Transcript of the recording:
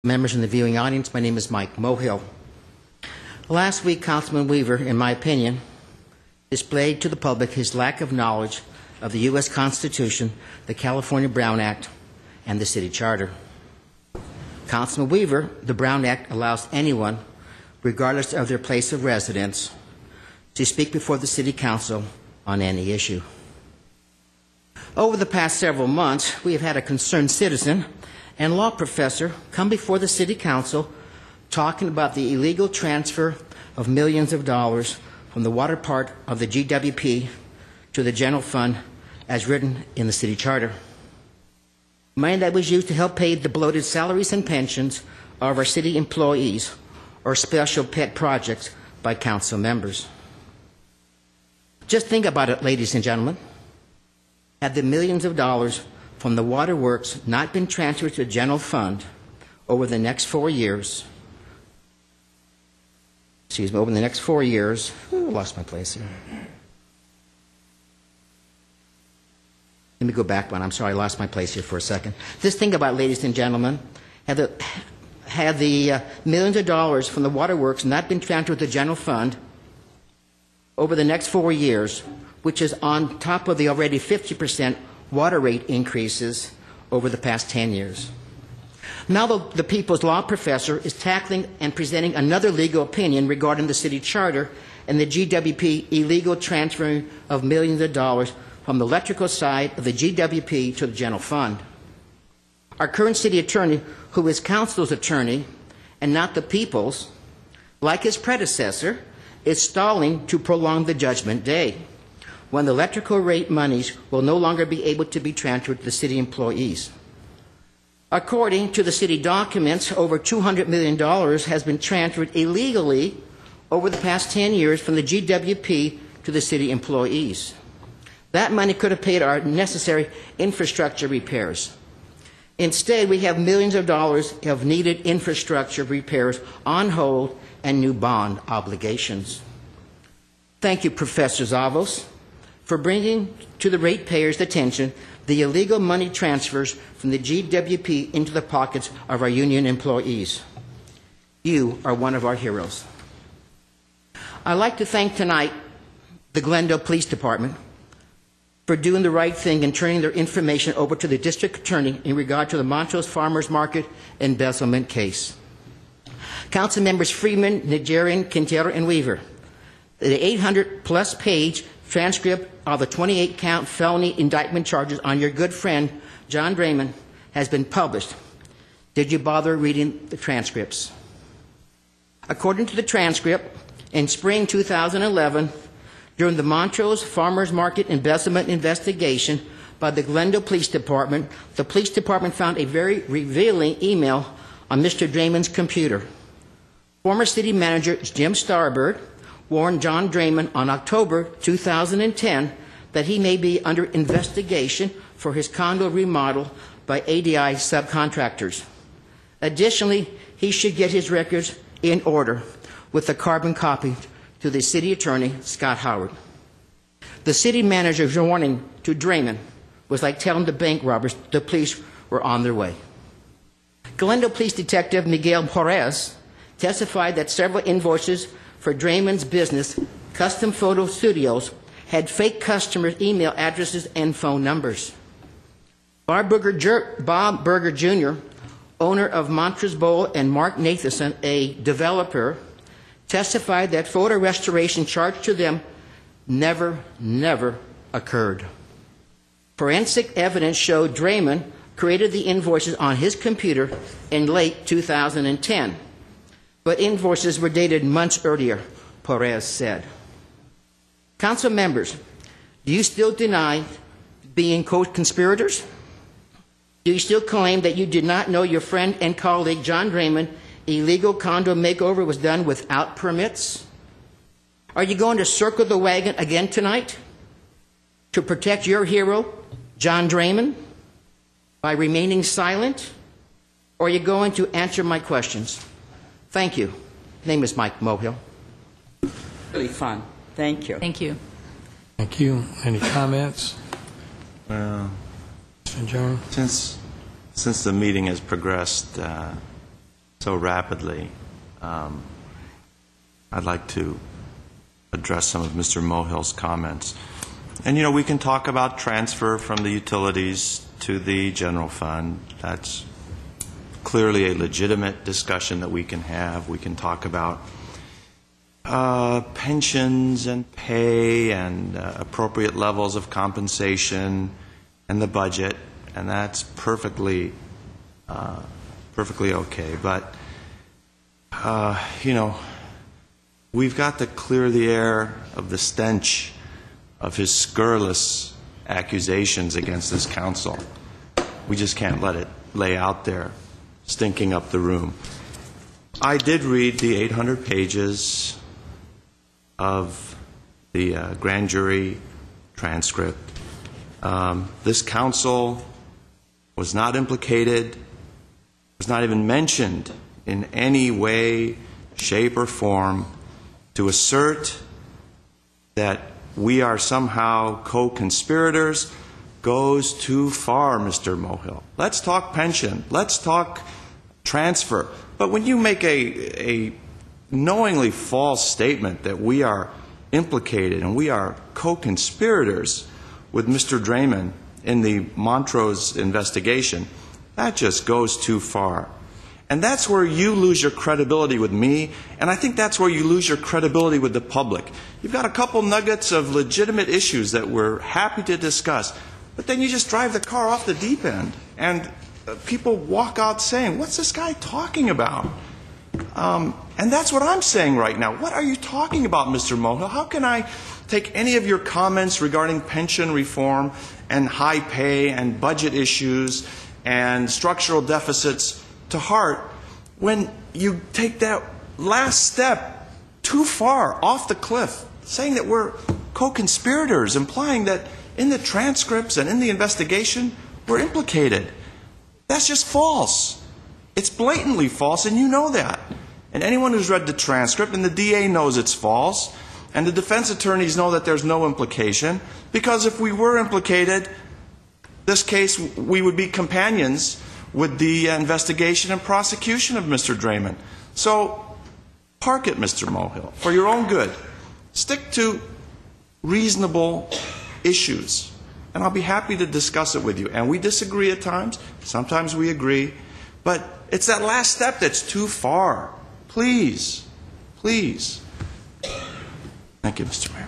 Members in the viewing audience, my name is Mike Mohill. Last week, Councilman Weaver, in my opinion, displayed to the public his lack of knowledge of the U.S. Constitution, the California Brown Act, and the City Charter. Councilman Weaver, the Brown Act allows anyone, regardless of their place of residence, to speak before the City Council on any issue. Over the past several months, we have had a concerned citizen and law professor come before the City Council talking about the illegal transfer of millions of dollars from the water part of the GWP to the general fund as written in the City Charter. Money that was used to help pay the bloated salaries and pensions of our city employees or special pet projects by council members. Just think about it, ladies and gentlemen. Had the millions of dollars from the waterworks not been transferred to the general fund over the next 4 years, I lost my place here. Let me go back one. I'm sorry, I lost my place here for a second. Just think about, ladies and gentlemen, had the millions of dollars from the waterworks not been transferred to the general fund over the next 4 years, which is on top of the already 50% water rate increases over the past 10 years. Now the People's Law Professor is tackling and presenting another legal opinion regarding the City Charter and the GWP illegal transferring of millions of dollars from the electrical side of the GWP to the general fund. Our current city attorney, who is council's attorney and not the people's, like his predecessor, is stalling to prolong the judgment day, when the electrical rate monies will no longer be able to be transferred to the city employees. According to the city documents, over $200 million has been transferred illegally over the past 10 years from the GWP to the city employees. That money could have paid our necessary infrastructure repairs. Instead, we have millions of dollars of needed infrastructure repairs on hold and new bond obligations. Thank you, Professor Zavos, for bringing to the ratepayers' attention the illegal money transfers from the GWP into the pockets of our union employees. You are one of our heroes. I'd like to thank tonight the Glendale Police Department for doing the right thing and turning their information over to the district attorney in regard to the Montrose Farmers Market embezzlement case. Council members Friedman, Najarian, Quintero, and Weaver, the 800-plus page transcript of the 28-count felony indictment charges on your good friend, John Drayman, has been published. Did you bother reading the transcripts? According to the transcript, in spring 2011, during the Montrose Farmers Market embezzlement investigation by the Glendale Police Department, the police department found a very revealing email on Mr. Drayman's computer. Former city manager Jim Starbird warned John Drayman on October 2010 that he may be under investigation for his condo remodel by ADI subcontractors. Additionally, he should get his records in order with a carbon copy to the city attorney, Scott Howard. The city manager's warning to Drayman was like telling the bank robbers the police were on their way. Glendale Police Detective Miguel Perez testified that several invoices for Drayman's business, Custom Photo Studios, had fake customers' email addresses and phone numbers. Bob Berger Jr., owner of Montrose Bowl, and Mark Nathanson, a developer, testified that photo restoration charged to them never occurred. Forensic evidence showed Drayman created the invoices on his computer in late 2010. But invoices were dated months earlier, Perez said. Council members, do you still deny being co-conspirators? Do you still claim that you did not know your friend and colleague John Drayman illegal condo makeover was done without permits? Are you going to circle the wagon again tonight to protect your hero, John Drayman, by remaining silent? Or are you going to answer my questions? Thank you. Name is Mike Mohill. Really fun. Thank you. Thank you. Thank you. Any comments? Since the meeting has progressed, so rapidly, I'd like to address some of Mr. Mohill's comments. And, you know, we can talk about transfer from the utilities to the general fund. That's clearly a legitimate discussion that we can have. We can talk about pensions and pay and appropriate levels of compensation and the budget, and that's perfectly okay. But, you know, we've got to clear the air of the stench of his scurrilous accusations against this council. We just can't let it lay out there, stinking up the room. I did read the 800 pages of the grand jury transcript. This council was not implicated, was not even mentioned in any way, shape, or form to assert that we are somehow co-conspirators goes too far, Mr. Mohill. Let's talk pension. Let's talk transfer. But when you make a knowingly false statement that we are implicated and we are co-conspirators with Mr. Drayman in the Montrose investigation, that just goes too far. And that's where you lose your credibility with me, and I think that's where you lose your credibility with the public. You've got a couple nuggets of legitimate issues that we're happy to discuss, but then you just drive the car off the deep end, and people walk out saying, what's this guy talking about? And that's what I'm saying right now. What are you talking about, Mr. Mohill? How can I take any of your comments regarding pension reform and high pay and budget issues and structural deficits to heart when you take that last step too far off the cliff, saying that we're co-conspirators, implying that in the transcripts and in the investigation we're implicated? That's just false. It's blatantly false, and you know that. And anyone who's read the transcript, and the DA knows it's false, and the defense attorneys know that there's no implication, because if we were implicated, this case, we would be companions with the investigation and prosecution of Mr. Drayman. So park it, Mr. Mohill, for your own good. Stick to reasonable issues, and I'll be happy to discuss it with you. And we disagree at times. Sometimes we agree. But it's that last step that's too far. Please, please. Thank you, Mr. Mayor.